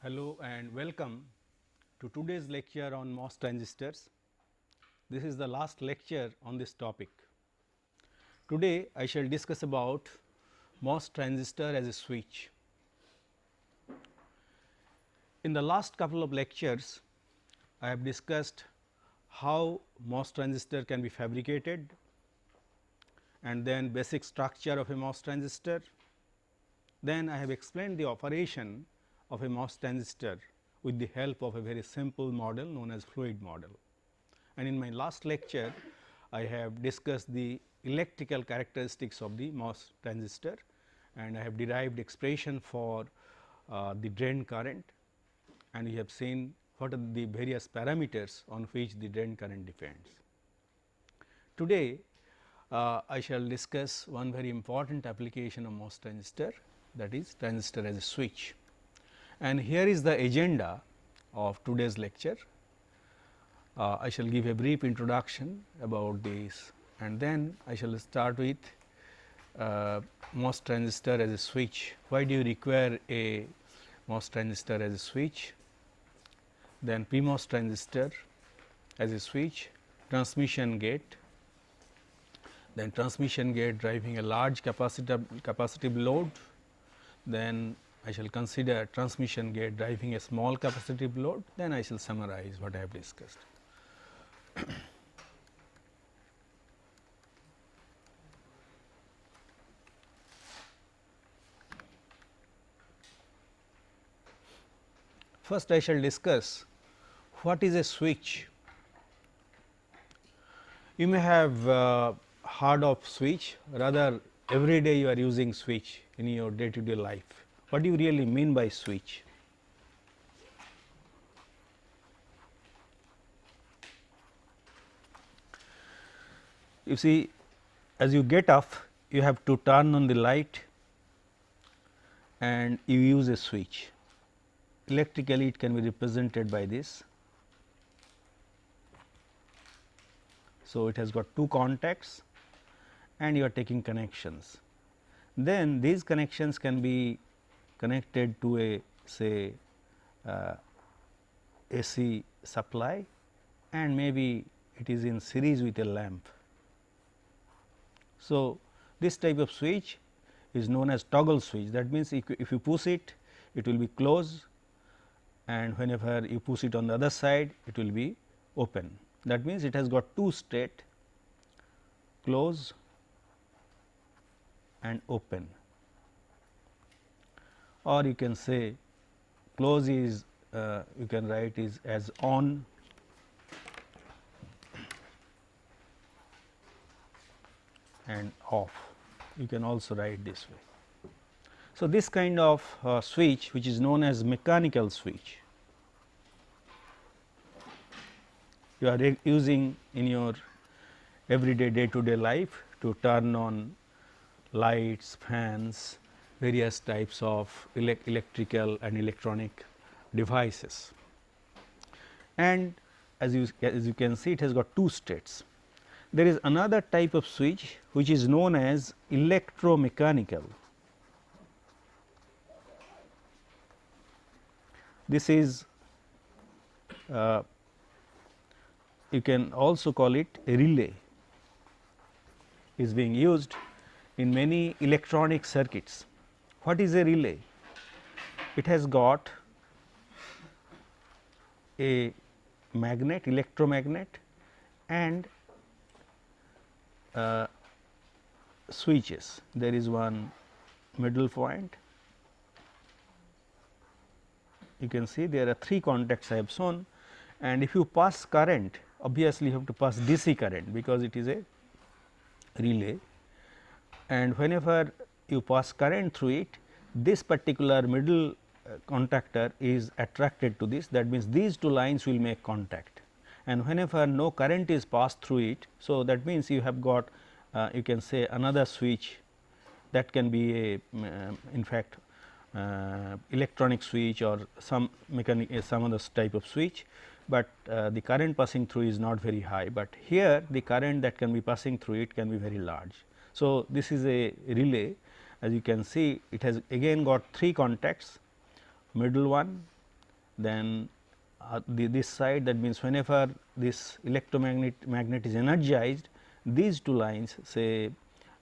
Hello and welcome to today's lecture on MOS transistors. This is the last lecture on this topic. Today I shall discuss about MOS transistor as a switch. In the last couple of lectures I have discussed how MOS transistor can be fabricated and then basic structure of a MOS transistor. Then I have explained the operation of a MOS transistor with the help of a very simple model known as fluid model. And in my last lecture I have discussed the electrical characteristics of the MOS transistor and I have derived expression for the drain current, and we have seen what are the various parameters on which the drain current depends. Today I shall discuss one very important application of MOS transistor, that is transistor as a switch. And here is the agenda of today's lecture. I shall give a brief introduction about this, and then I shall start with MOS transistor as a switch. Why do you require a MOS transistor as a switch? Then PMOS transistor as a switch, transmission gate, then transmission gate driving a large capacitive load, then I shall consider transmission gate driving a small capacitive load, then I shall summarize what I have discussed. First I shall discuss what is a switch. You may have heard of switch, rather every day you are using switch in your day to day life. What do you really mean by switch? You see, as you get up you have to turn on the light and you use a switch. Electrically it can be represented by this. So, it has got two contacts and you are taking connections. Then these connections can be connected to a say AC supply, and maybe it is in series with a lamp. So, this type of switch is known as toggle switch. That means, if you push it, it will be closed, and whenever you push it on the other side, it will be open. That means, it has got two state, close and open, or you can say close is you can write is as on and off, you can also write this way. So, this kind of switch which is known as mechanical switch, you are using in your everyday day to day life to turn on lights, fans, various types of electrical and electronic devices. And as you can see, it has got two states. There is another type of switch which is known as electromechanical. This is you can also call it a relay, is being used in many electronic circuits. What is a relay? It has got a magnet, electromagnet, and switches. There is one middle point. You can see there are three contacts I have shown, and if you pass current, obviously you have to pass DC current because it is a relay, and whenever you pass current through it, this particular middle contactor is attracted to this. That means, these two lines will make contact, and whenever no current is passed through it. So, that means, you have got you can say another switch that can be a in fact electronic switch or some other type of switch, but the current passing through is not very high, but here the current that can be passing through it can be very large. So, this is a relay. As you can see, it has again got three contacts, middle one, then this side, that means whenever this magnet is energized, these two lines say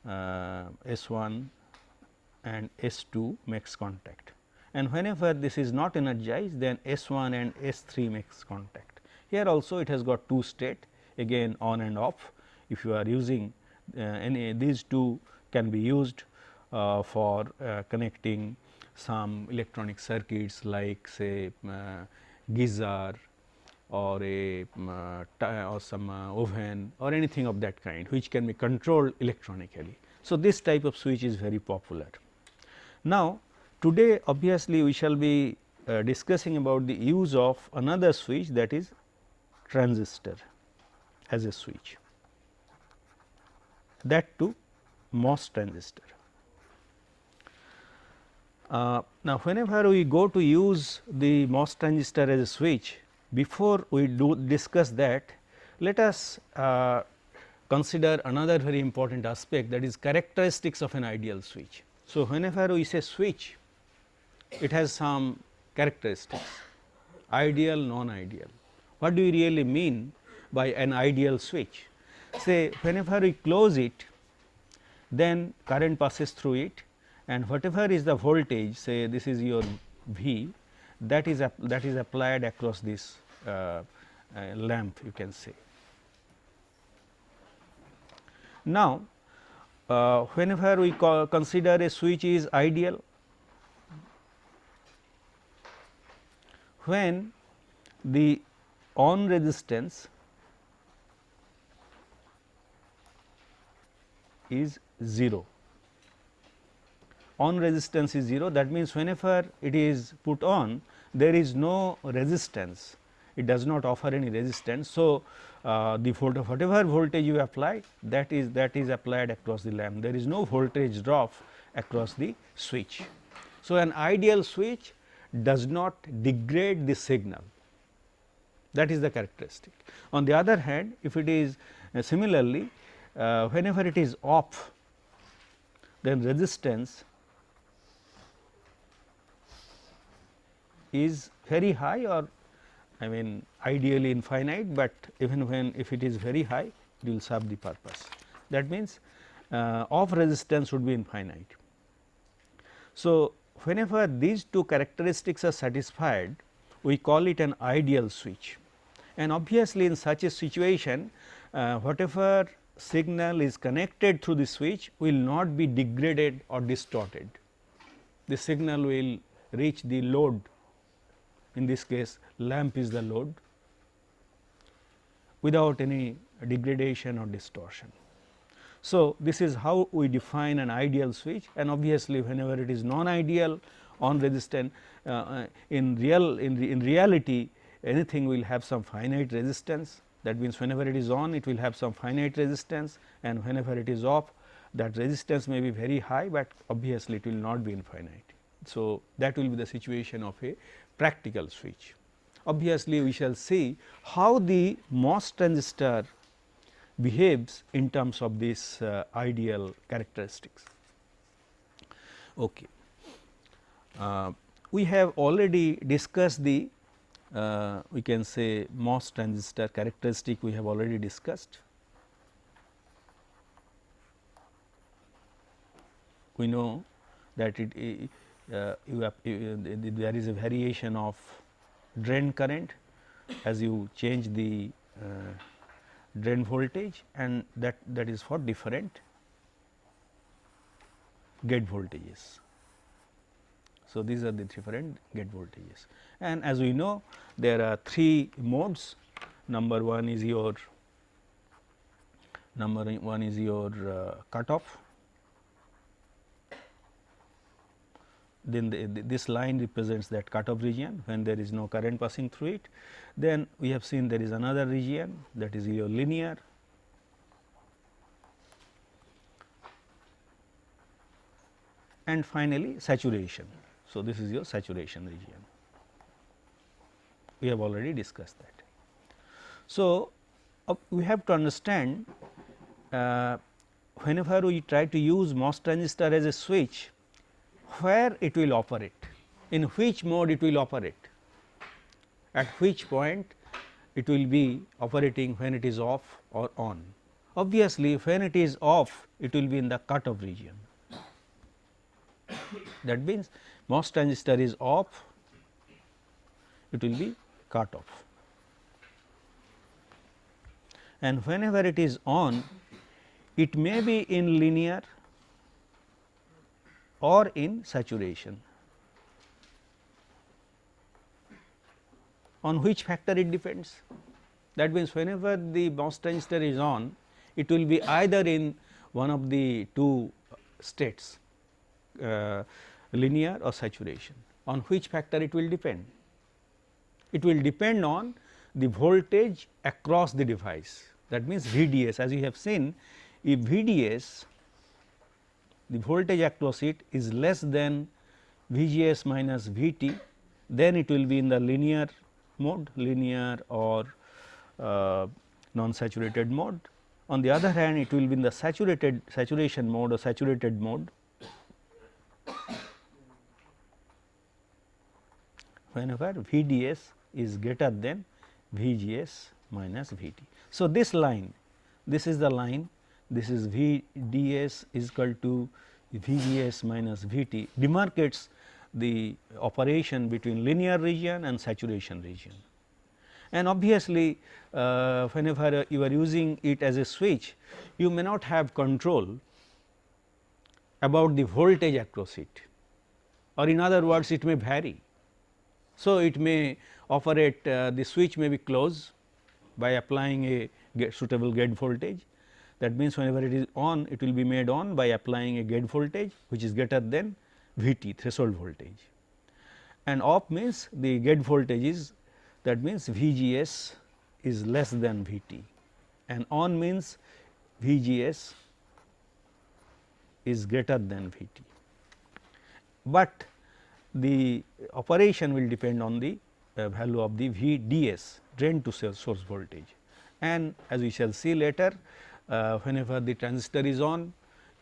S1 and S2 makes contact, and whenever this is not energized, then S1 and S3 makes contact. Here also it has got two state, again on and off. If you are using any, these two can be used for connecting some electronic circuits like say geyser or a or some oven or anything of that kind, which can be controlled electronically. So, this type of switch is very popular. Now, today obviously we shall be discussing about the use of another switch, that is transistor as a switch, that too MOS transistor. Now, whenever we go to use the MOS transistor as a switch, before we do discuss that, let us consider another very important aspect, that is characteristics of an ideal switch. So, whenever we say switch, it has some characteristics, ideal, non-ideal. What do we really mean by an ideal switch? Say whenever we close it, then current passes through it, and whatever is the voltage, say this is your V, that is applied across this lamp, you can say. Now, whenever we consider a switch is ideal, when the on resistance is 0. On resistance is 0, that means whenever it is put on, there is no resistance, it does not offer any resistance. So, the whatever voltage you apply, that is applied across the lamp, there is no voltage drop across the switch. So, an ideal switch does not degrade the signal, that is the characteristic. On the other hand, if it is similarly whenever it is off, then resistance is very high, or I mean ideally infinite, but even when if it is very high, it will serve the purpose. That means off resistance would be infinite. So, whenever these two characteristics are satisfied, we call it an ideal switch, and obviously in such a situation whatever signal is connected through the switch will not be degraded or distorted. The signal will reach the load, in this case lamp is the load, without any degradation or distortion. So, this is how we define an ideal switch, and obviously whenever it is non-ideal on resistant, in reality anything will have some finite resistance. That means, whenever it is on, it will have some finite resistance, and whenever it is off, that resistance may be very high, but obviously it will not be infinite. So, that will be the situation of a practical switch. Obviously, we shall see how the MOS transistor behaves in terms of this ideal characteristics. Okay. We have already discussed the we can say MOS transistor characteristic, we have already discussed. We know that there is a variation of drain current as you change the drain voltage, and that is for different gate voltages. So, these are the different gate voltages, and as we know there are three modes. Number one is your cutoff, then this line represents that cutoff region when there is no current passing through it. Then we have seen there is another region, that is your linear, and finally saturation. So, this is your saturation region, we have already discussed that. So, we have to understand whenever we try to use MOS transistor as a switch, where it will operate, in which mode it will operate. at which point it will be operating when it is off or on. Obviously, when it is off, it will be in the cutoff region. That means, MOS transistor is off, it will be cut off, and whenever it is on, it may be in linear or in saturation. On which factor it depends? That means, whenever the MOS transistor is on, it will be either in one of the two states, linear or saturation. On which factor it will depend? It will depend on the voltage across the device. That means, VDS, as you have seen, if VDS, the voltage across it, is less than VGS minus VT, then it will be in the linear mode, linear or non-saturated mode. On the other hand, it will be in the saturation mode or saturated mode whenever VDS is greater than VGS minus VT. So, this line, this is the line, this is VDS is equal to VGS minus VT, demarcates the operation between linear region and saturation region. And obviously, whenever you are using it as a switch, you may not have control about the voltage across it, or in other words, it may vary. So, it may operate, the switch may be closed by applying a suitable gate voltage. That means, whenever it is on, it will be made on by applying a gate voltage which is greater than VT, threshold voltage, and off means the gate voltage is, that means VGS is less than VT, and on means VGS is greater than VT, but the operation will depend on the value of the VDS, drain to source voltage. And as we shall see later, whenever the transistor is on,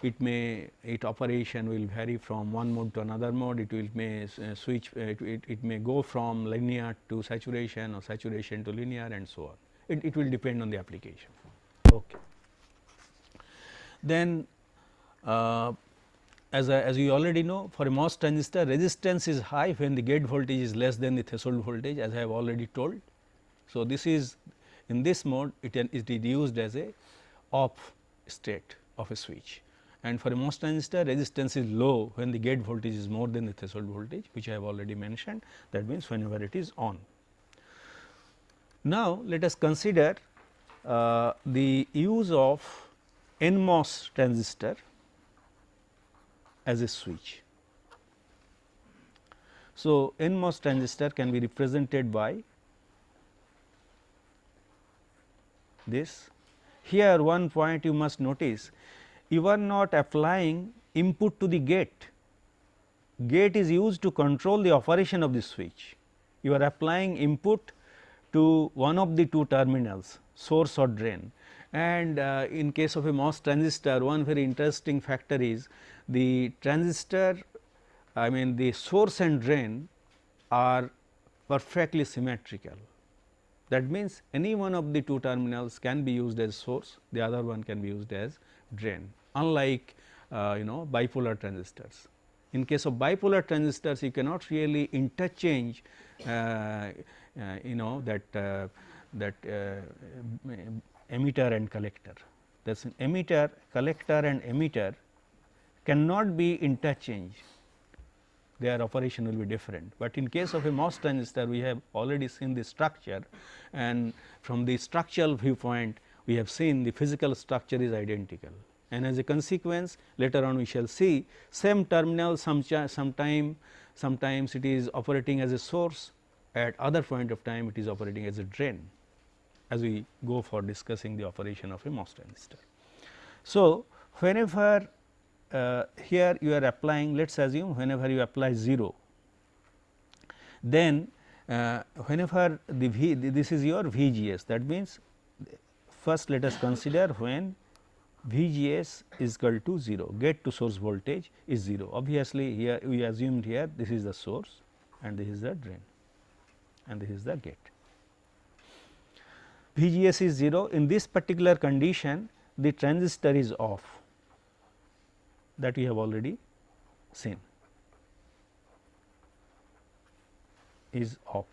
its operation will vary from one mode to another mode. It will may switch, it may go from linear to saturation or saturation to linear, and so on. It will depend on the application. Okay. Then, as we already know, for a MOS transistor, resistance is high when the gate voltage is less than the threshold voltage, as I have already told. So, this is in this mode, it is used as a off state of a switch, and for a MOS transistor, resistance is low when the gate voltage is more than the threshold voltage, which I have already mentioned. That means, whenever it is on. Now, let us consider the use of NMOS transistor as a switch. So, NMOS transistor can be represented by this. Here one point you must notice, you are not applying input to the gate. Gate is used to control the operation of the switch. You are applying input to one of the two terminals, source or drain. And in case of a MOS transistor, one very interesting factor is the transistor, I mean the source and drain are perfectly symmetrical. That means, any one of the two terminals can be used as source, the other one can be used as drain, unlike bipolar transistors. In case of bipolar transistors, you cannot really interchange that emitter and collector. That is, emitter, collector and emitter cannot be interchanged, their operation will be different. But in case of a MOS transistor, we have already seen the structure, and from the structural viewpoint, we have seen the physical structure is identical, and as a consequence, later on we shall see same terminal, sometimes it is operating as a source, at other point of time it is operating as a drain, as we go for discussing the operation of a MOS transistor. So, whenever here you are applying, let us assume whenever you apply 0, then whenever this is your VGS, that means, first let us consider when VGS is equal to 0, gate to source voltage is 0. Obviously, here we assumed here this is the source and this is the drain, and this is the gate. VGS is 0. In this particular condition, the transistor is off, that we have already seen, is off.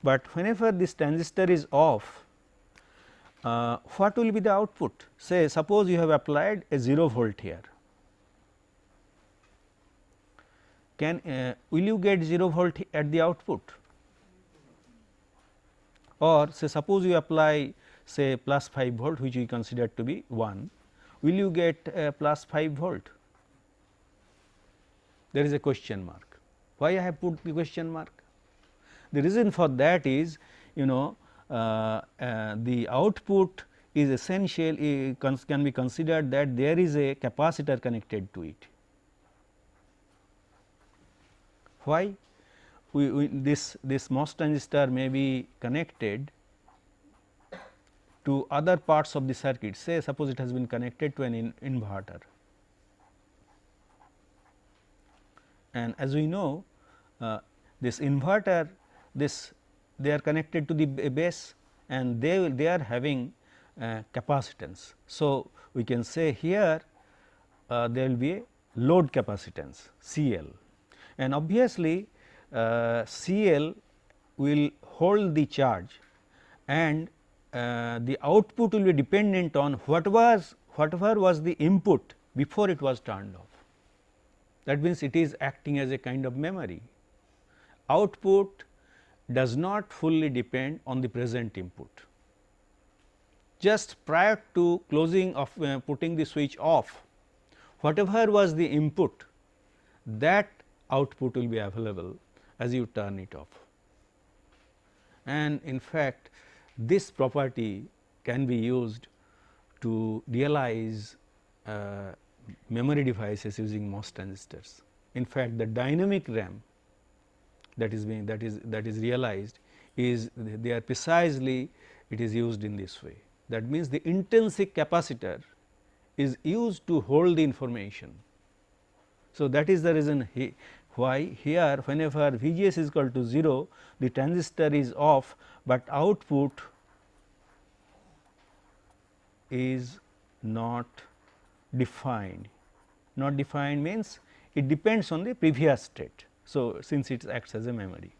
But whenever this transistor is off, what will be the output? Say, suppose you have applied a 0 volt here. Will you get 0 volt at the output? Or say suppose you apply say plus 5 volt, which we consider to be 1, will you get plus 5 volt? There is a question mark. Why I have put the question mark? The reason for that is, you know, the output is essential, can be considered that there is a capacitor connected to it. Why? This MOS transistor may be connected to other parts of the circuit. Say suppose it has been connected to an inverter, and as we know, this inverter, they are connected to the base, and they are having capacitance. So, we can say here there will be a load capacitance CL, and obviously CL will hold the charge, and the output will be dependent on whatever was the input before it was turned off. That means, it is acting as a kind of memory. Output does not fully depend on the present input. Just prior to closing of putting the switch off, whatever was the input, that output will be available as you turn it off. And in fact, this property can be used to realize memory devices using MOS transistors. In fact, the dynamic RAM that is realized is they are precisely, it is used in this way. That means, the intrinsic capacitor is used to hold the information. So, that is the reason why here whenever VGS is equal to 0, the transistor is off, but output is not defined. Not defined means it depends on the previous state. So, since it acts as a memory.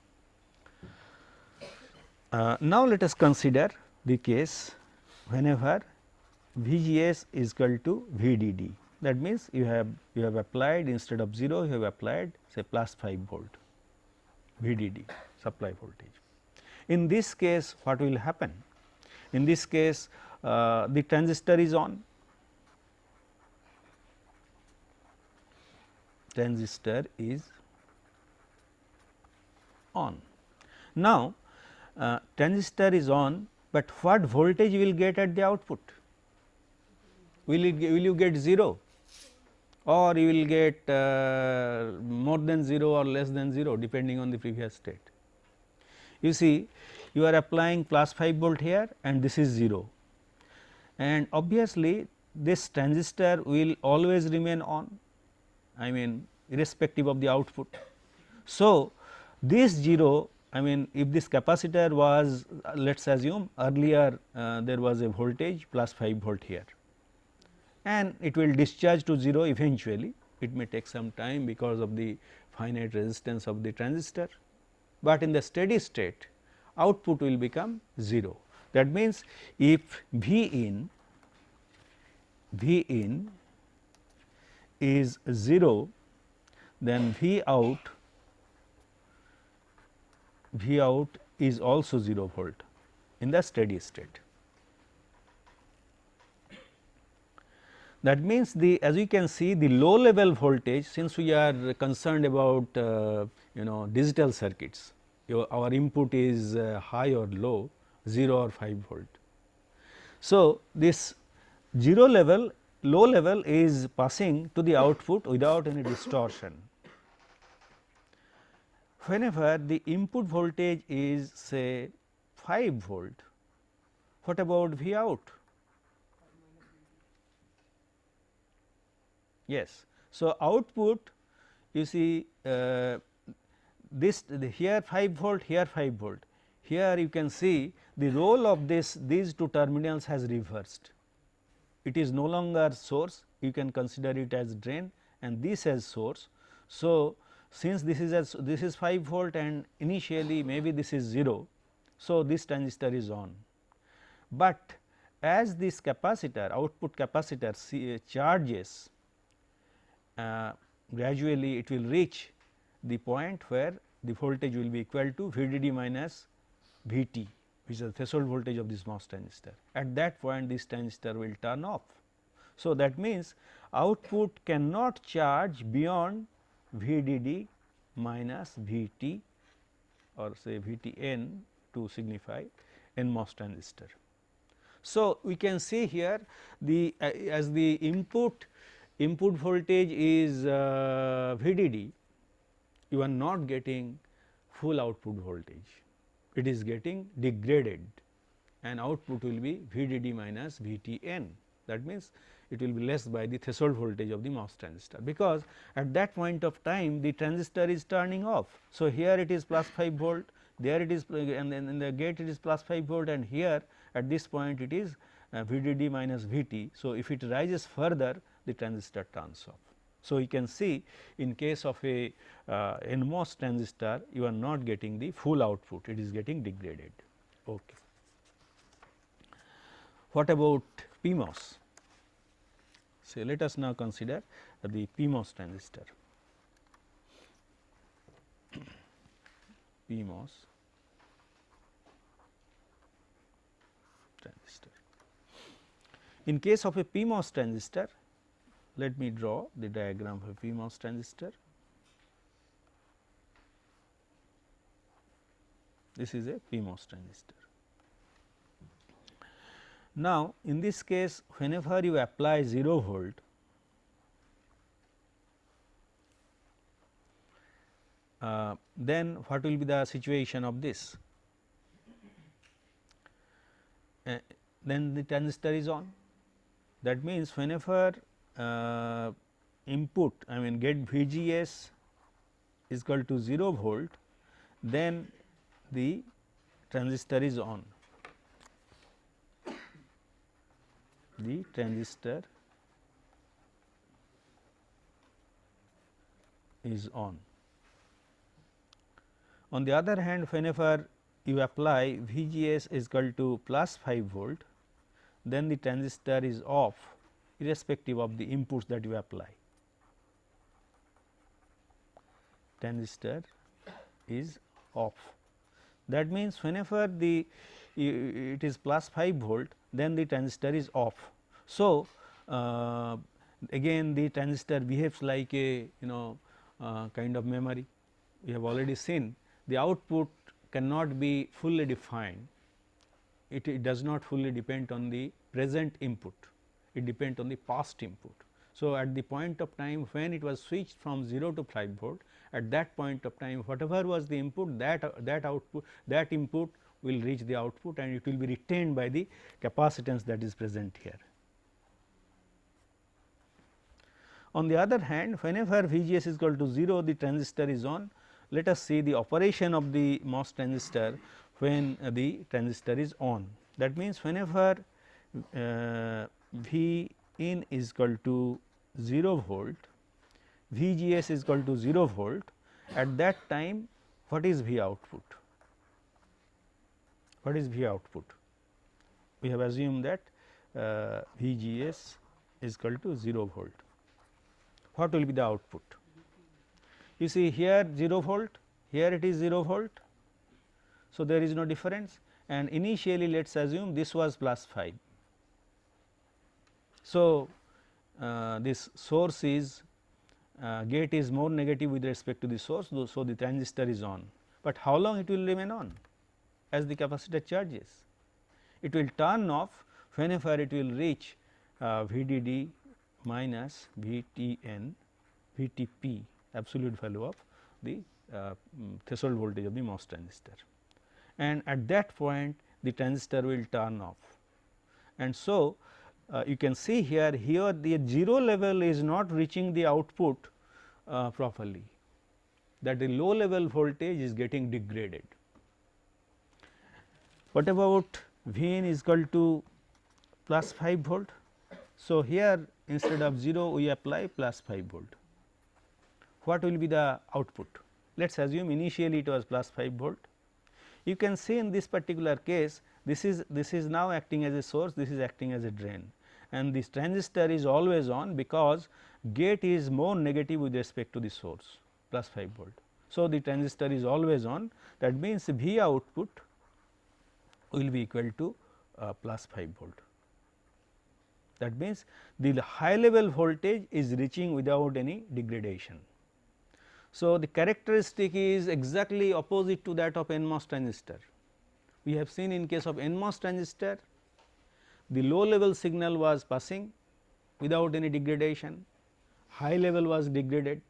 Now, let us consider the case whenever VGS is equal to VDD. That means, you have applied instead of 0, you have applied say plus 5 volt VDD supply voltage. In this case, what will happen? In this case, the transistor is on, transistor is on. Now, transistor is on, but what voltage you will get at the output? Will you get 0, or you will get more than 0 or less than 0 depending on the previous state? You see, you are applying plus 5 volt here, and this is 0, and obviously, this transistor will always remain on, I mean irrespective of the output. So, this 0, I mean if this capacitor was, let us assume earlier there was a voltage plus 5 volt here, and it will discharge to 0 eventually. It may take some time because of the finite resistance of the transistor, but in the steady state output will become 0. That means, if V in is 0, then V out is also 0 volt in the steady state. That means, as you can see, the low level voltage, since we are concerned about digital circuits, our input is high or low, 0 or 5 volt. So, this 0 level, low level is passing to the output without any distortion. Whenever the input voltage is say 5 volt, what about V out? Yes. So, output, you see here 5 volt, here 5 volt. Here you can see the role of these two terminals has reversed. It is no longer source, you can consider it as drain and this as source. So, since this is 5 volt and initially maybe this is 0. So, this transistor is on, but as this capacitor output capacitor charges, gradually it will reach the point where the voltage will be equal to VDD minus VT, which is the threshold voltage of this MOS transistor. At that point this transistor will turn off. So, that means output cannot charge beyond VDD minus VT or say VTN to signify NMOS transistor. So, we can see here the as the input voltage is VDD, you are not getting full output voltage, it is getting degraded and output will be VDD minus VTN. That means, it will be less by the threshold voltage of the MOS transistor, because at that point of time the transistor is turning off. So, here it is plus 5 volt, there it is and then in the gate it is plus 5 volt and here at this point it is VDD minus VT. So, if it rises further the transistor turns off. So, you can see in case of a NMOS transistor you are not getting the full output, it is getting degraded. Okay. What about PMOS? So, let us now consider the PMOS transistor. PMOS transistor. In case of a PMOS transistor, let me draw the diagram of a PMOS transistor. This is a PMOS transistor. Now, in this case whenever you apply 0 volt, then what will be the situation of this? Then the transistor is on. That means, whenever input I mean get VGS is equal to 0 volt, then the transistor is on. The transistor is on. On the other hand, whenever you apply VGS is equal to plus 5 volt, then the transistor is off irrespective of the inputs that you apply. Transistor is off. That means, whenever it is plus 5 volt, then the transistor is off. So, again the transistor behaves like a kind of memory. We have already seen the output cannot be fully defined, it does not fully depend on the present input, it depends on the past input. So, at the point of time when it was switched from 0 to 5 volt, at that point of time whatever was the input, that input will reach the output and it will be retained by the capacitance that is present here. On the other hand, whenever VGS is equal to 0, the transistor is on. Let us see the operation of the MOS transistor when the transistor is on. That means, whenever V in is equal to 0 volt, VGS is equal to 0 volt, at that time what is V output? What is V output? We have assumed that VGS is equal to 0 volt. What will be the output? You see here 0 volt, here it is 0 volt. So, there is no difference, and initially let us assume this was plus 5. So, this source is gate is more negative with respect to the source. So, the transistor is on, but how long it will remain on? As the capacitor charges, it will turn off whenever it will reach VDD minus VTN, VTP, absolute value of the threshold voltage of the MOS transistor, and at that point the transistor will turn off. And so, you can see here the 0 level is not reaching the output properly. that the low level voltage is getting degraded. What about V in is equal to plus 5 volt? So, here instead of 0 we apply plus 5 volt. What will be the output? Let us assume initially it was plus 5 volt. You can see in this particular case this is now acting as a source, this is acting as a drain, and this transistor is always on because gate is more negative with respect to the source plus 5 volt. So, the transistor is always on, that means V output will be equal to plus 5 volt. That means, the high level voltage is reaching without any degradation. So, the characteristic is exactly opposite to that of NMOS transistor. We have seen in case of NMOS transistor, the low level signal was passing without any degradation, high level was degraded.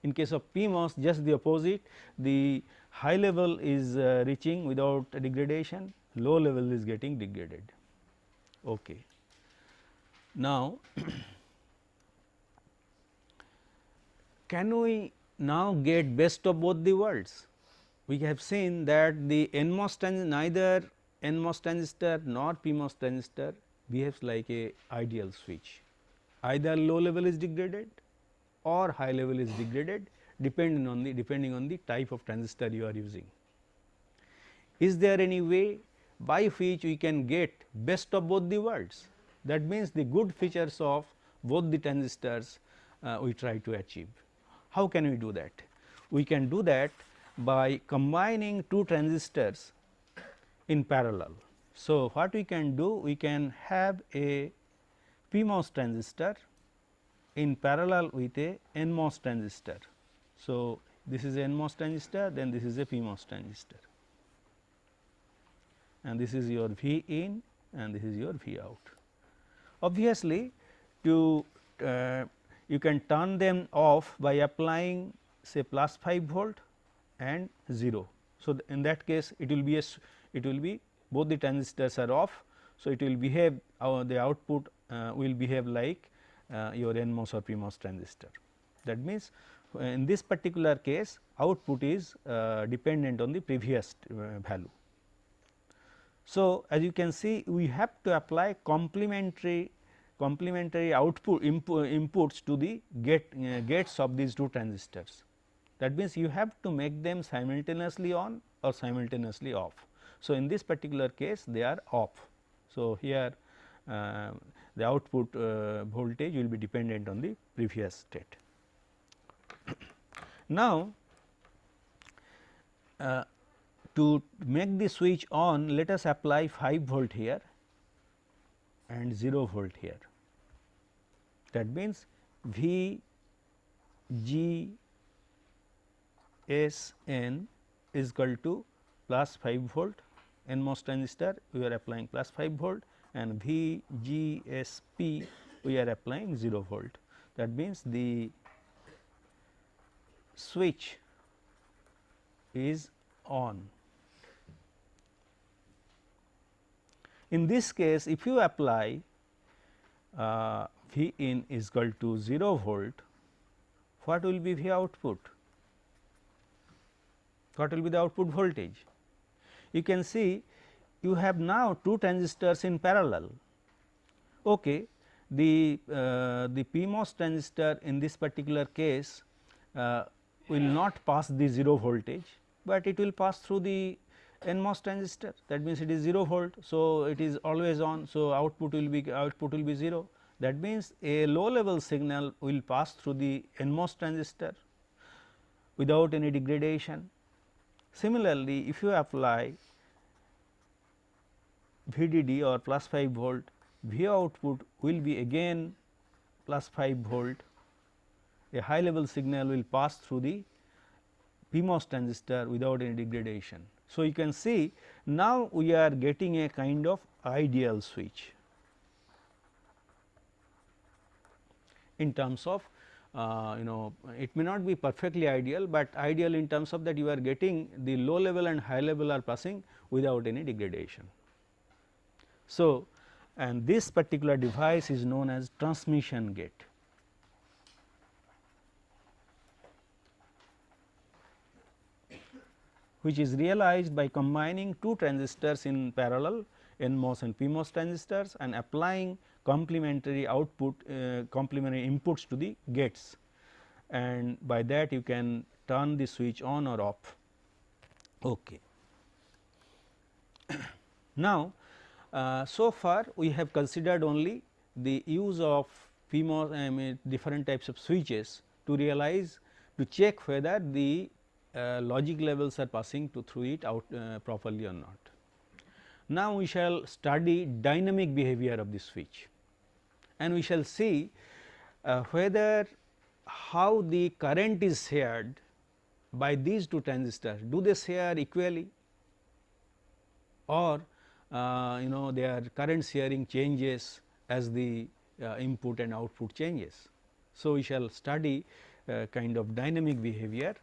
In case of PMOS, just the opposite, the high level is reaching without degradation, low level is getting degraded. Okay. Now, can we now get best of both the worlds? We have seen that the NMOS transistor, neither NMOS transistor nor PMOS transistor behaves like a ideal switch. Either low level is degraded or high level is degraded depending on the type of transistor you are using. Is there any way by which we can get best of both the worlds? That means, the good features of both the transistors we try to achieve. How can we do that? We can do that by combining two transistors in parallel. So, what we can do? We can have a PMOS transistor in parallel with a NMOS transistor. So, this is a NMOS transistor, then this is a PMOS transistor, and this is your V in and this is your V out. Obviously, to you can turn them off by applying say plus 5 volt and 0. So, in that case it will be both the transistors are off. So, it will behave the output will behave like your NMOS or PMOS transistor. That means, in this particular case output is dependent on the previous value. So, as you can see, we have to apply complementary output inputs to the gates of these two transistors. That means, you have to make them simultaneously on or simultaneously off. So, in this particular case they are off. So, here the output voltage will be dependent on the previous state. Now, to make the switch on, let us apply 5 volt here and 0 volt here. That means, V G S N is equal to plus 5 volt, NMOS transistor we are applying plus 5 volt, and V G S P we are applying 0 volt. That means, the switch is on. In this case, if you apply V in is equal to 0 volt, what will be V output? What will be the output voltage? You can see you have now two transistors in parallel. Okay. The PMOS transistor in this particular case will not pass the 0 voltage, but it will pass through the NMOS transistor. That means, it is 0 volt. So, it is always on. So, output will be 0. That means, a low level signal will pass through the NMOS transistor without any degradation. Similarly, if you apply VDD or plus 5 volt, V output will be again plus 5 volt. A high level signal will pass through the PMOS transistor without any degradation. So, you can see now we are getting a kind of ideal switch in terms of it may not be perfectly ideal, but ideal in terms of that you are getting the low level and high level are passing without any degradation. So, and this particular device is known as transmission gate. which is realized by combining two transistors in parallel, NMOS and PMOS transistors, and applying complementary output complementary inputs to the gates, and by that you can turn the switch on or off. Okay. Now, so far we have considered only the use of PMOS, I mean different types of switches to realize, to check whether the logic levels are passing through it out properly or not. Now, we shall study dynamic behavior of the switch, and we shall see whether how the current is shared by these two transistors. Do they share equally, or their current sharing changes as the input and output changes. So, we shall study kind of dynamic behavior,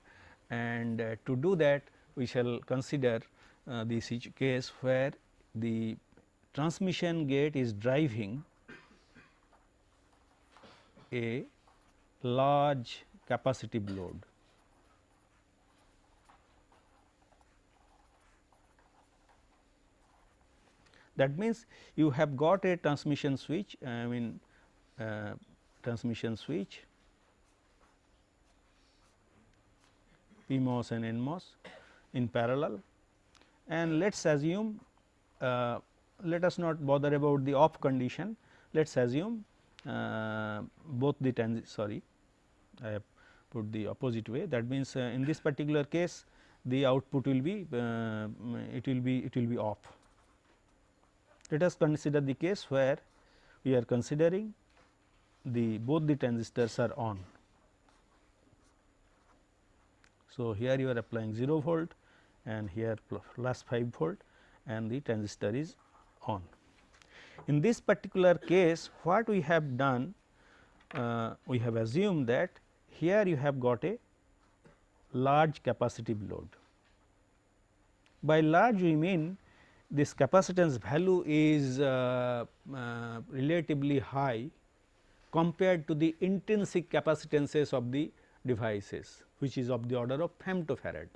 and to do that we shall consider this case where the transmission gate is driving a large capacitive load. That means, you have got a transmission switch, I mean transmission switch PMOS and NMOS in parallel, and let us assume, let us not bother about the off condition, let us assume both the sorry, I have put the opposite way. That means, in this particular case the output will be it will be off. Let us consider the case where we are considering both the transistors are on. So, here you are applying 0 volt and here plus 5 volt, and the transistor is on. In this particular case, what we have done, we have assumed that here you have got a large capacitive load. By large we mean this capacitance value is relatively high compared to the intrinsic capacitances of the devices, which is of the order of femtofarad.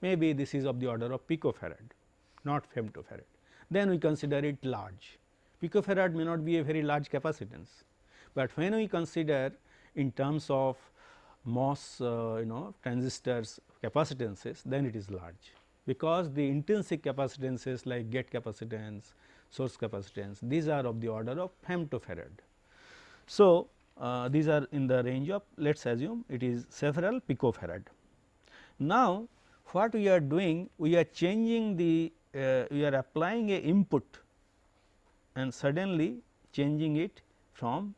Maybe this is of the order of picofarad, not femtofarad. Then we consider it large. Picofarad may not be a very large capacitance, but when we consider in terms of MOS transistors capacitances, then it is large, because the intrinsic capacitances like gate capacitance, source capacitance, these are of the order of femtofarad. So, these are in the range of, let us assume it is several picofarad. Now, what we are doing, we are changing the we are applying a input and suddenly changing it from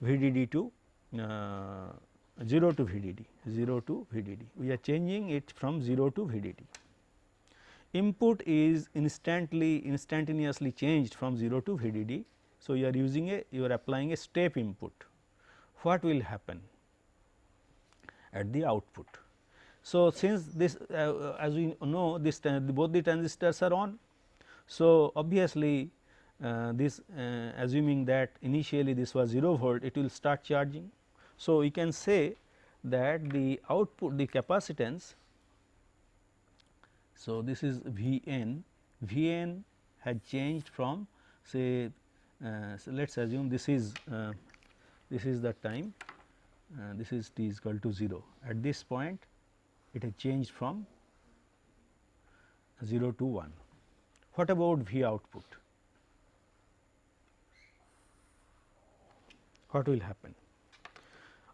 VDD to 0 to VDD, 0 to VDD. We are changing it from 0 to VDD. Input is instantaneously changed from 0 to VDD. So, you are applying a step input. What will happen at the output? So, since this as we know this both the transistors are on. So, obviously, this assuming that initially this was 0 volt, it will start charging. So, we can say that the output, the capacitance, so this is Vn, Vn had changed from say so let us assume this is the time, this is t is equal to 0. At this point it has changed from 0 to 1. What about V output? What will happen?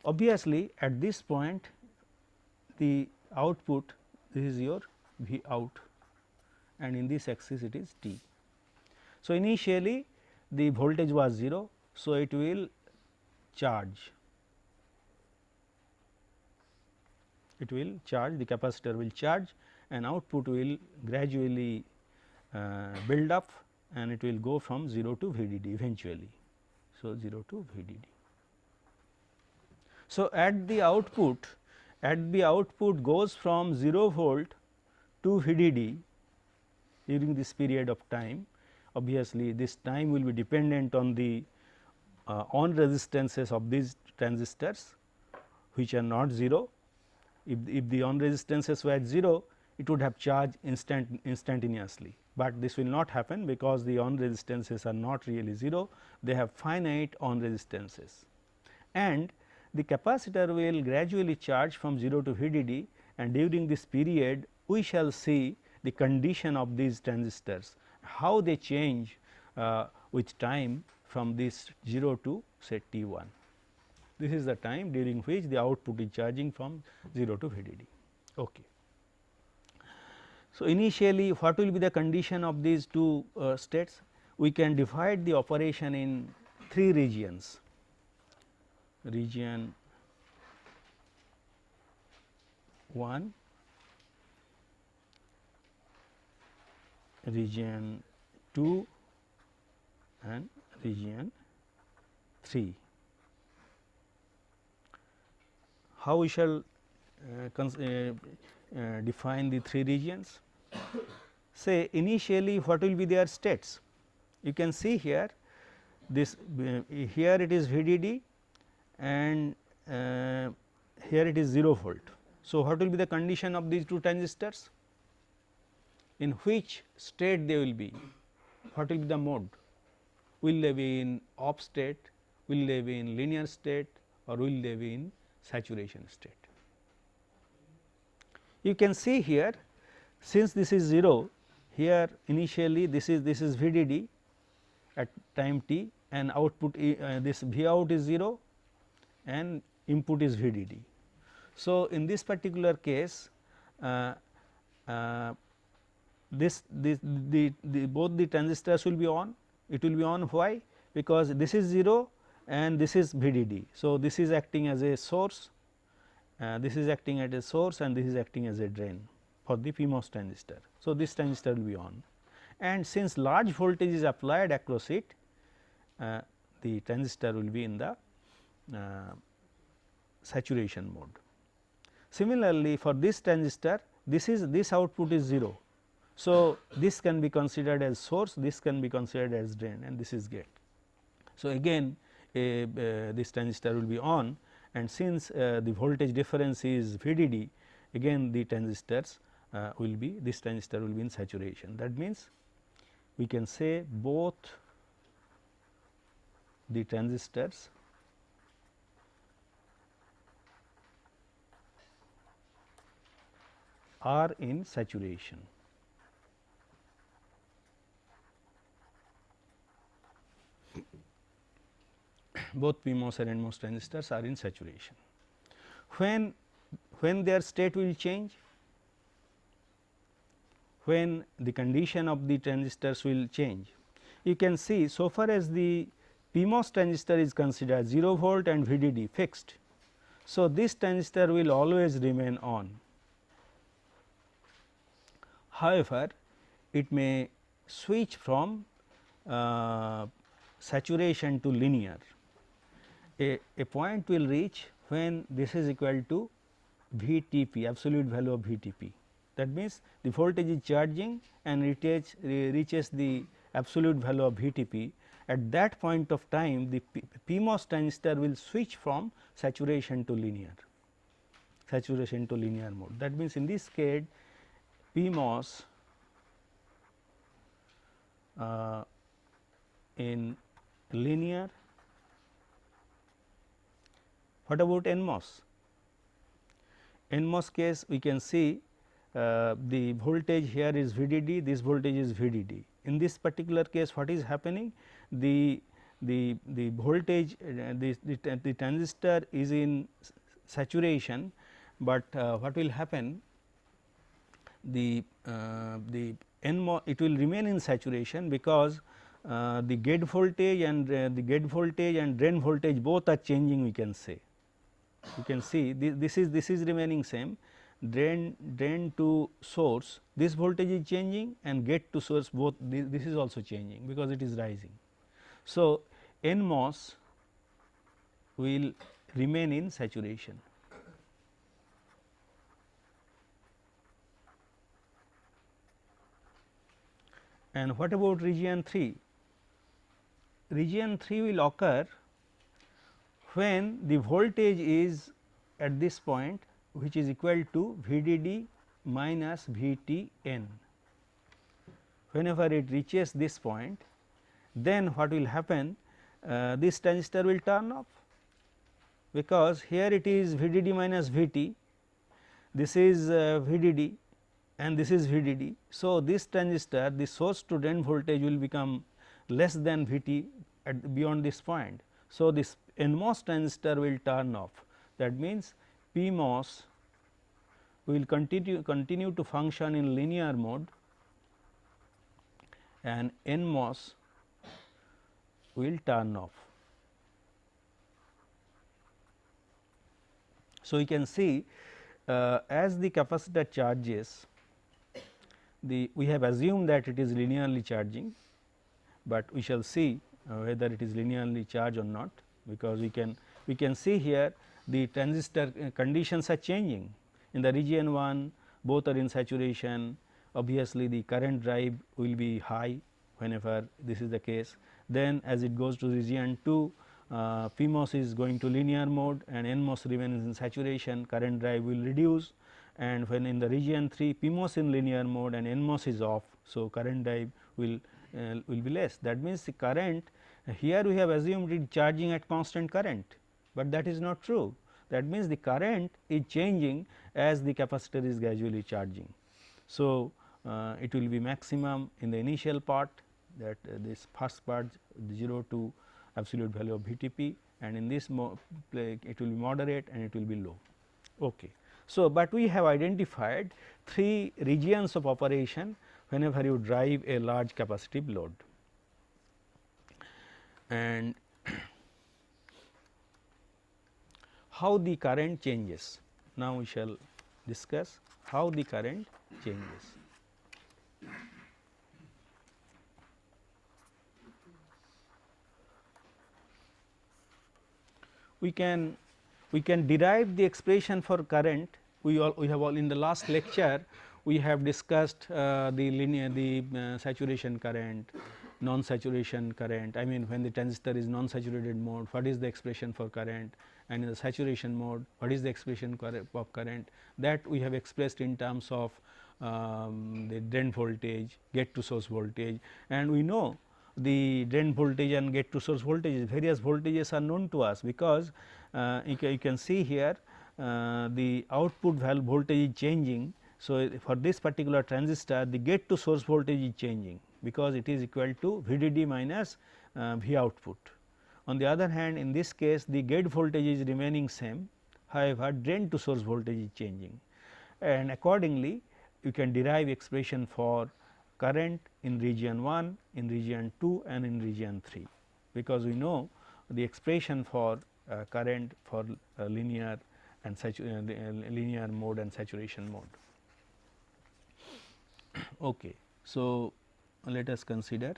Obviously, at this point the output, this is your V out, and in this axis it is t. So, initially the voltage was 0. So, it will charge, it will charge, the capacitor will charge, and output will gradually build up, and it will go from 0 to VDD eventually. So, 0 to VDD. So, at the output goes from 0 volt to VDD during this period of time. Obviously, this time will be dependent on the on resistances of these transistors, which are not 0, If the on resistances were 0, it would have charged instantaneously, but this will not happen because the on resistances are not really 0, they have finite on resistances, and the capacitor will gradually charge from 0 to VDD, and during this period we shall see the condition of these transistors, how they change with time from this 0 to say T 1. This is the time during which the output is charging from 0 to VDD. Okay. So, initially what will be the condition of these two states? We can divide the operation in 3 regions. Region 1, region 2 and region 3. How we shall define the 3 regions? Say initially what will be their states? You can see here this here it is VDD and here it is 0 volt. So, what will be the condition of these two transistors? In which state they will be? What will be the mode? Will they be in off state, will they be in linear state, or will they be in saturation state? You can see here, since this is 0, here initially this is VDD at time t, and output this V out is 0 and input is VDD. So, in this particular case both the transistors will be on. It will be on, why? Because this is 0 and this is VDD. So, this is acting as a source, this is acting as a source, and this is acting as a drain for the PMOS transistor. So, this transistor will be on, and since large voltage is applied across it, the transistor will be in the saturation mode. Similarly, for this transistor, this output is 0. So, this can be considered as source, this can be considered as drain, and this is gate. So, again this transistor will be on, and since the voltage difference is VDD, again the transistors will be, this transistor will be in saturation. That means, we can say both the transistors are in saturation. Both PMOS and NMOS transistors are in saturation. When their state will change? When the condition of the transistors will change. You can see, so far as the PMOS transistor is considered 0 volt and VDD fixed. So, this transistor will always remain on. However, it may switch from saturation to linear. A point will reach when this is equal to VTP, absolute value of VTP. That means, the voltage is charging and reaches the absolute value of VTP. At that point of time, the PMOS transistor will switch from saturation to linear mode. That means, in this case PMOS in linear. What about NMOS? NMOS case, we can see the voltage here is VDD, this voltage is VDD. In this particular case, what is happening? The voltage, the transistor is in saturation, but what will happen? The NMOS, it will remain in saturation, because the gate voltage and drain voltage both are changing, we can say. You can see this is remaining same, drain to source, this voltage is changing, and gate to source both this is also changing, because it is rising. So, NMOS will remain in saturation. And what about region 3? Region 3 will occur when the voltage is at this point which is equal to VDD minus VTN. Whenever it reaches this point, then what will happen, this transistor will turn off, because here it is VDD minus VT, this is VDD and this is VDD. So, this transistor, the source to drain voltage will become less than VT at beyond this point. So, this NMOS transistor will turn off, that means PMOS will continue to function in linear mode and NMOS will turn off. So, we can see as the capacitor charges, we have assumed that it is linearly charging, but we shall see whether it is linearly charged or not, because we can see here the transistor conditions are changing. In the region 1 both are in saturation, obviously the current drive will be high whenever this is the case. Then as it goes to region 2, PMOS is going to linear mode and NMOS remains in saturation, current drive will reduce, and when in the region 3 PMOS in linear mode and NMOS is off. So, current drive will be less. That means, the current here we have assumed it charging at constant current, but that is not true. That means, the current is changing as the capacitor is gradually charging. So, it will be maximum in the initial part, that this first part 0 to absolute value of VTP, and in this it will be moderate and it will be low. Okay. So, but we have identified 3 regions of operation whenever you drive a large capacitive load, and how the current changes. Now, we shall discuss how the current changes. We can derive the expression for current. We have all in the last lecture we have discussed the saturation current, non-saturation current. I mean, when the transistor is non-saturated mode, what is the expression for current, and in the saturation mode, what is the expression of current, that we have expressed in terms of the drain voltage, gate to source voltage, and we know the drain voltage and gate to source voltages, various voltages are known to us, because you can see here the output valve voltage is changing. So, for this particular transistor the gate to source voltage is changing, because it is equal to VDD minus V output. On the other hand, in this case the gate voltage is remaining same, however, drain to source voltage is changing, and accordingly you can derive expression for current in region 1, in region 2 and in region 3, because we know the expression for current for linear and linear mode and saturation mode. Okay. So, let us consider,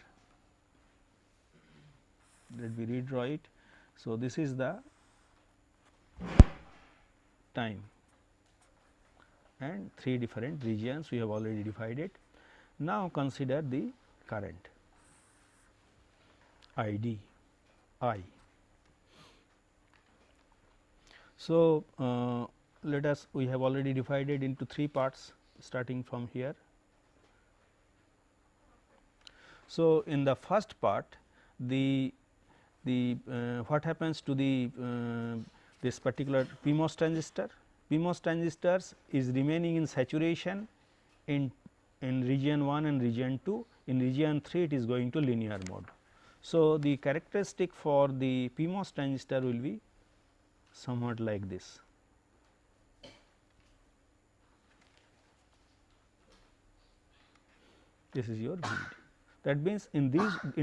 let me redraw it. So, this is the time and 3 different regions we have already divided. Now, consider the current ID I. So, let us, we have already divided into 3 parts starting from here. So, in the first part what happens to the this particular PMOS transistor? PMOS transistors is remaining in saturation in region 1 and region 2, in region 3 it is going to linear mode. So, the characteristic for the PMOS transistor will be somewhat like this. This is your VD. That means, in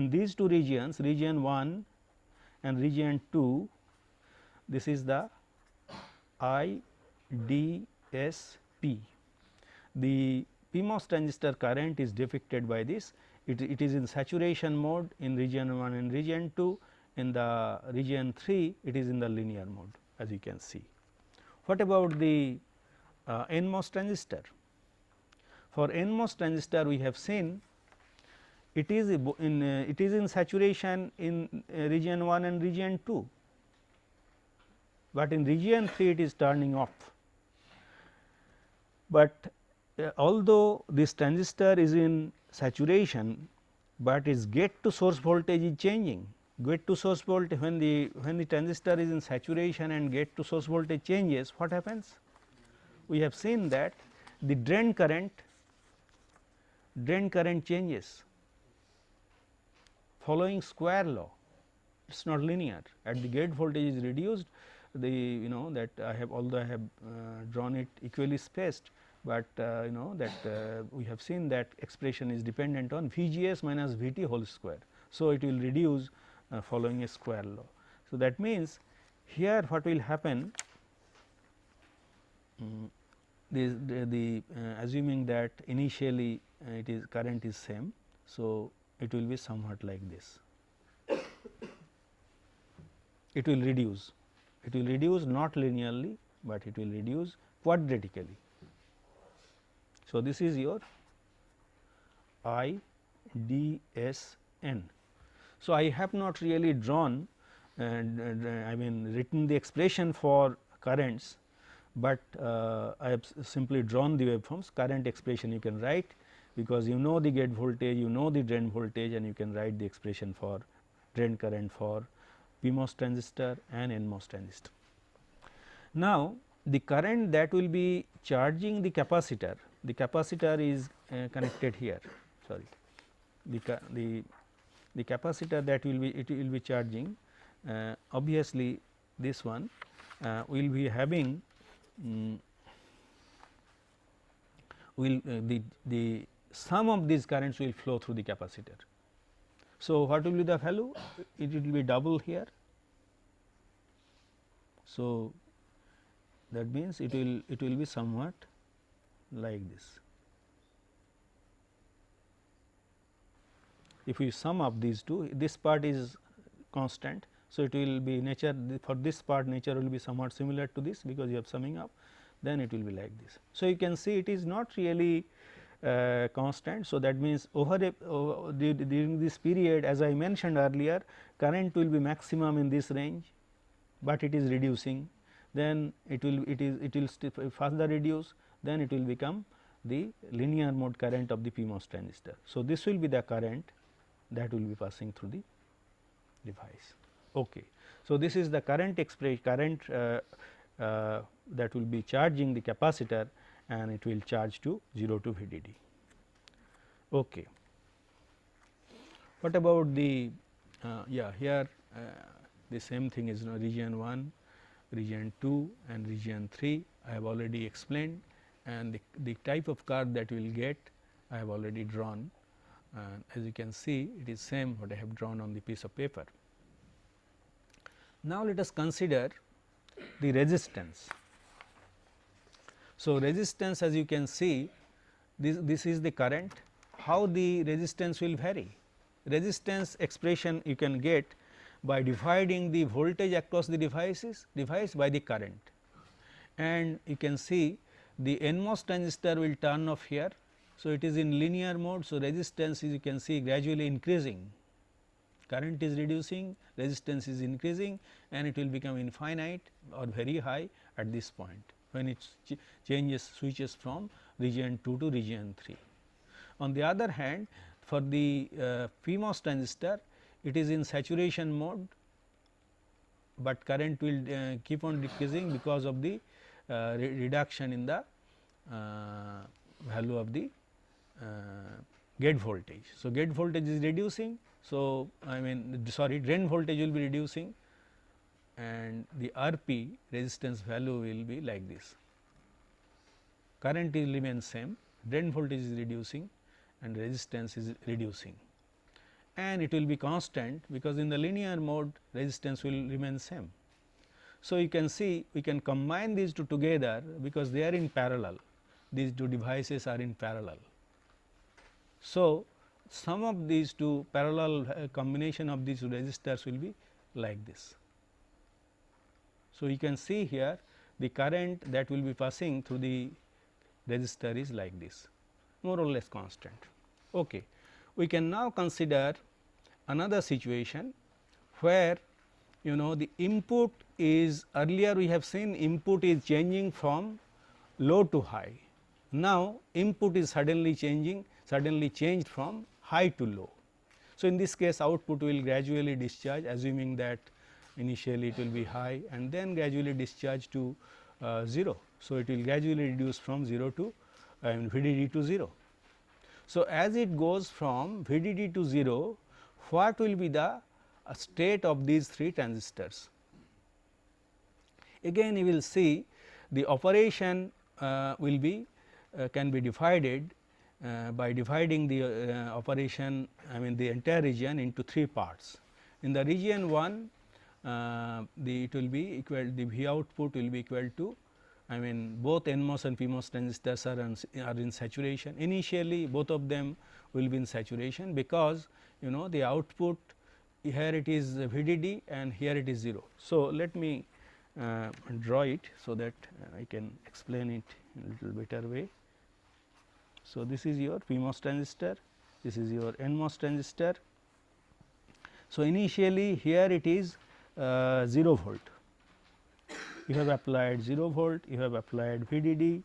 these 2 regions, region 1 and region 2, this is the IDSP. The PMOS transistor current is depicted by this. It is in saturation mode in region 1 and region 2. In the region 3, it is in the linear mode, as you can see. What about the NMOS transistor? For NMOS transistor, we have seen it is in saturation in region 1 and region 2, but in region 3 it is turning off. but although this transistor is in saturation, but its gate to source voltage is changing. Gate to source voltage, when the transistor is in saturation and gate to source voltage changes, what happens? We have seen that the drain current changes following square law. It is not linear. At the gate voltage is reduced, the that I have, although I have drawn it equally spaced, but that we have seen that expression is dependent on VGS minus VT whole square. So, it will reduce following a square law. So, that means, here what will happen, assuming that initially it is current is same. So, it will be somewhat like this. It will reduce not linearly, but it will reduce quadratically. So, this is your I d s n. So, I have not really drawn and I mean written the expression for currents, but I have simply drawn the waveforms. Current expression you can write, because you know the gate voltage, you know the drain voltage, and you can write the expression for drain current for PMOS transistor and NMOS transistor. Now, the current that will be charging the capacitor is connected here, sorry, the capacitor that will be charging, obviously this one will be having the sum of these currents will flow through the capacitor. So, what will be the value? It will be double here. So, that means it will be somewhat like this. If we sum up these two, this part is constant. So, it will be nature, for this part nature will be somewhat similar to this, because you have summing up, then it will be like this. So, you can see it is not really constant. So, that means during this period, as I mentioned earlier, current will be maximum in this range, but it is reducing, then it will further reduce, then it will become the linear mode current of the PMOS transistor. So, this will be the current that will be passing through the device. Okay. So, this is the current that will be charging the capacitor, and it will charge to 0 to VDD. Okay. What about the here the same thing is region 1, region 2 and region 3 I have already explained, and the type of curve that we will get I have already drawn, and as you can see it is same what I have drawn on the piece of paper. Now, let us consider the resistance. So, resistance, as you can see, this is the current. How the resistance will vary? Resistance expression you can get by dividing the voltage across the device by the current, and you can see the NMOS transistor will turn off here. So, it is in linear mode. So, resistance is, you can see, gradually increasing, current is reducing, resistance is increasing, and it will become infinite or very high at this point when it switches from region 2 to region 3. On the other hand, for the PMOS transistor, it is in saturation mode, but current will keep on decreasing because of the reduction in the value of the gate voltage. So, gate voltage is reducing. So, I mean drain voltage will be reducing, and the RP resistance value will be like this. Current will remain same, drain voltage is reducing and resistance is reducing, and it will be constant, because in the linear mode resistance will remain same. So, you can see we can combine these two together, because they are in parallel, these two devices are in parallel. So, sum of these two parallel combination of these two resistors will be like this. So, you can see here the current that will be passing through the resistor is like this, more or less constant. Okay. We can now consider another situation where the input is, earlier we have seen input is changing from low to high. Now, input is suddenly changed from high to low. So, in this case output will gradually discharge, assuming that initially it will be high and then gradually discharge to 0. So, it will gradually reduce from 0 to VDD to 0. So, as it goes from VDD to 0, what will be the state of these 3 transistors? Again you will see the operation will be can be divided by dividing the operation, I mean the entire region into 3 parts. In the region 1, it will be equal, the V output will be equal to, I mean both NMOS and PMOS transistors are in saturation. Initially both of them will be in saturation, because you know the output here it is VDD and here it is 0. So, let me draw it so that I can explain it in a little better way. So, this is your PMOS transistor, this is your NMOS transistor. So, initially here it is 0 volt, you have applied 0 volt, you have applied VDD,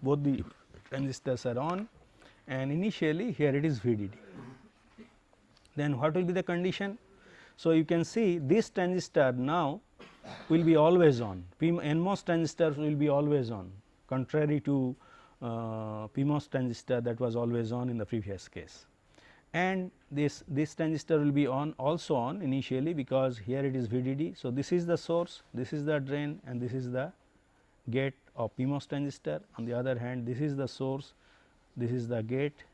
both the transistors are on, and initially here it is VDD. Then what will be the condition? So, you can see this transistor now will be always on, NMOS transistors will be always on, contrary to PMOS transistor that was always on in the previous case. And this transistor will be on also on initially, because here it is VDD. So, this is the source, this is the drain, and this is the gate of PMOS transistor. On the other hand, this is the source, this is the gate,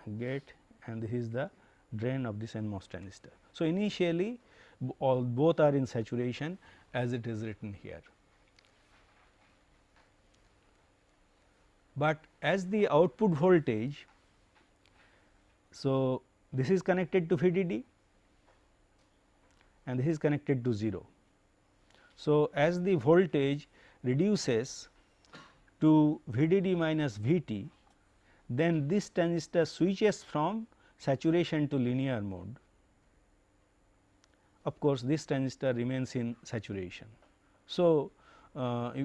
and this is the drain of this NMOS transistor. So, initially both are in saturation as it is written here. But as the output voltage, so this is connected to VDD and this is connected to 0. So, as the voltage reduces to VDD minus VT, then this transistor switches from saturation to linear mode. Of course, this transistor remains in saturation. So,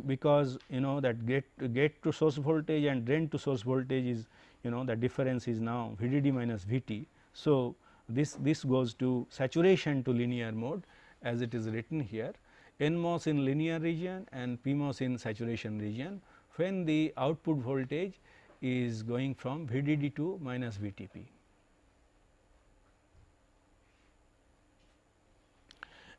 because you know that gate to source voltage and drain to source voltage is, you know, the difference is now VDD minus VT. So, this goes to saturation to linear mode as it is written here, NMOS in linear region and PMOS in saturation region, when the output voltage is going from VDD to minus VTP.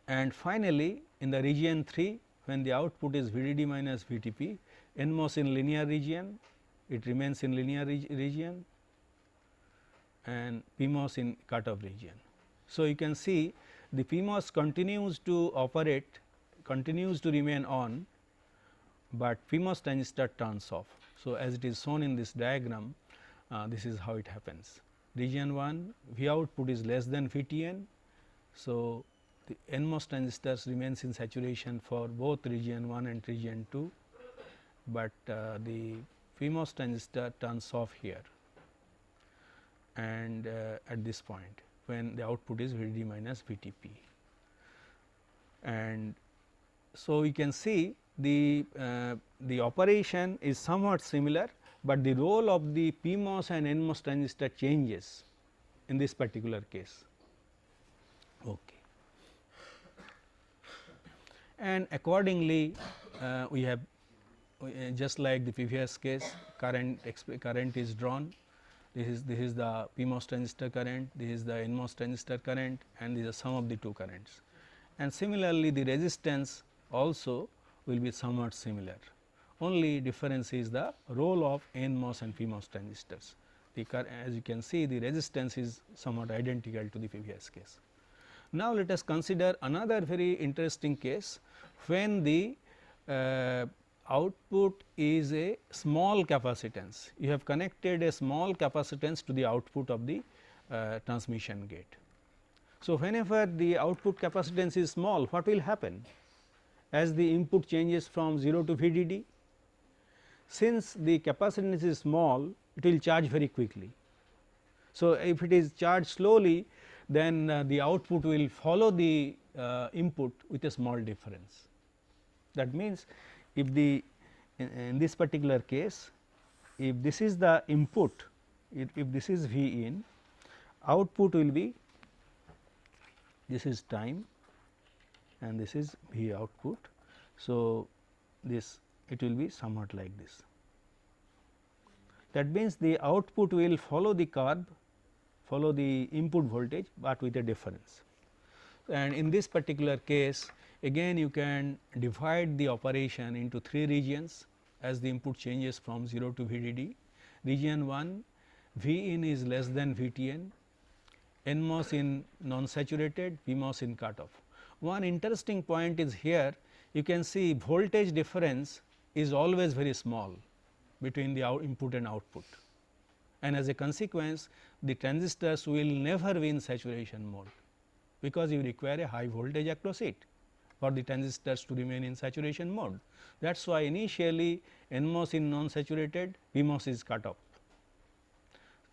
And finally, in the region 3, when the output is VDD minus VTP, NMOS in linear region, it remains in linear region, and PMOS in cutoff region. So, you can see the PMOS continues to operate, continues to remain on, but PMOS transistor turns off. So, as it is shown in this diagram, this is how it happens. Region 1, V output is less than VTN. So, the NMOS transistors remains in saturation for both region 1 and region 2, but the PMOS transistor turns off here and at this point when the output is VDD minus VTP. And so, we can see the operation is somewhat similar, but the role of the PMOS and NMOS transistor changes in this particular case. Okay. And accordingly, we have just like the previous case, current is drawn. This is the PMOS transistor current, this is the NMOS transistor current, and this is the sum of the two currents. And similarly, the resistance also will be somewhat similar. Only difference is the role of NMOS and PMOS transistors. As you can see, the resistance is somewhat identical to the previous case. Now, let us consider another very interesting case when the output is a small capacitance. You have connected a small capacitance to the output of the transmission gate. So, whenever the output capacitance is small, what will happen? As the input changes from 0 to VDD, since the capacitance is small, it will charge very quickly. So, if it is charged slowly, then the output will follow the input with a small difference. That means, if the in this particular case, if this is the input, if this is V in, output will be, this is time and this is V output. So, this it will be somewhat like this. That means, the output will follow the curve, follow the input voltage, but with a difference. And in this particular case, again you can divide the operation into 3 regions as the input changes from 0 to VDD. Region 1, V in is less than VTN, NMOS in non-saturated, PMOS in cutoff. One interesting point is here, you can see voltage difference is always very small between the input and output, and as a consequence the transistors will never be in saturation mode, because you require a high voltage across it for the transistors to remain in saturation mode. That is why initially NMOS in non-saturated, PMOS is cut off.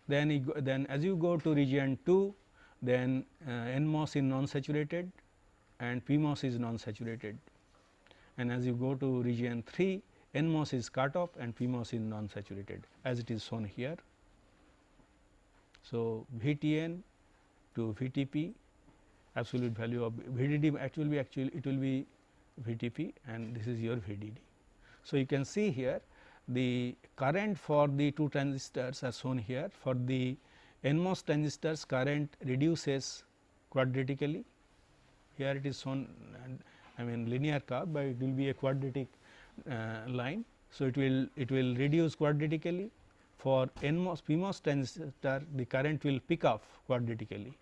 Then as you go to region 2, then NMOS in non-saturated and PMOS is non-saturated, and as you go to region 3, NMOS is cut off and PMOS is non-saturated, as it is shown here. So, VTN to VTP, absolute value of VDD actually it will be VTP, and this is your VDD. So, you can see here the current for the 2 transistors are shown here. For the NMOS transistors, current reduces quadratically. Here it is shown, I mean linear curve, but it will be a quadratic line. So, it will reduce quadratically. For NMOS PMOS transistor, the current will pick up quadratically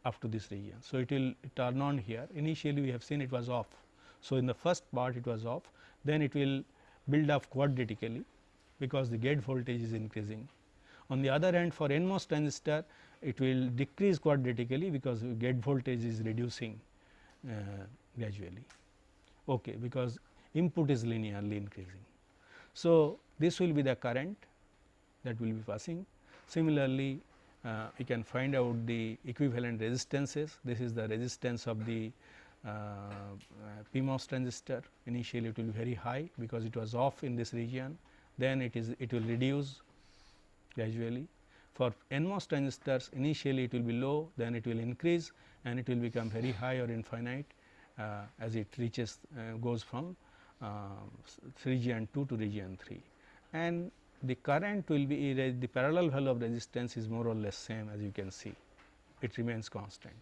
up to this region. So, it will turn on here. Initially we have seen it was off. So, in the first part it was off, then it will build up quadratically, because the gate voltage is increasing. On the other hand, for NMOS transistor, it will decrease quadratically, because gate voltage is reducing gradually, okay, because input is linearly increasing. So, this will be the current that will be passing. Similarly, we can find out the equivalent resistances. This is the resistance of the PMOS transistor. Initially it will be very high, because it was off in this region, then it will reduce gradually. For NMOS transistors, initially it will be low, then it will increase and it will become very high or infinite as it reaches goes from region 2 to region 3, and the current will be the parallel value of resistance is more or less same, as you can see, it remains constant.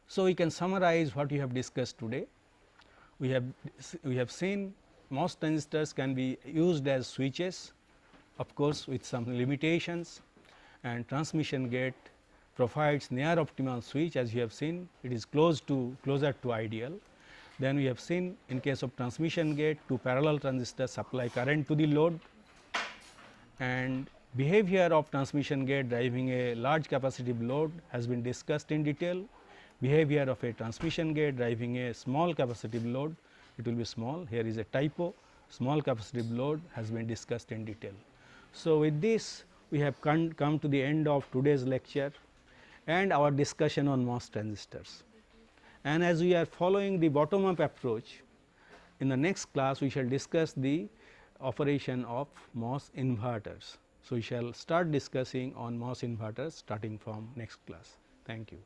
So, we can summarize what we have discussed today. We have seen MOS transistors can be used as switches, of course, with some limitations, and transmission gate provides near optimal switch, as you have seen, it is closer to ideal. Then we have seen in case of transmission gate, 2 parallel transistors supply current to the load, and behavior of transmission gate driving a large capacitive load has been discussed in detail. Behavior of a transmission gate driving a small capacitive load, it will be small, here is a typo, small capacitive load has been discussed in detail. So, with this we have come to the end of today's lecture and our discussion on MOS transistors. And as we are following the bottom up approach, in the next class we shall discuss the operation of MOS inverters. So, we shall start discussing on MOS inverters starting from next class. Thank you.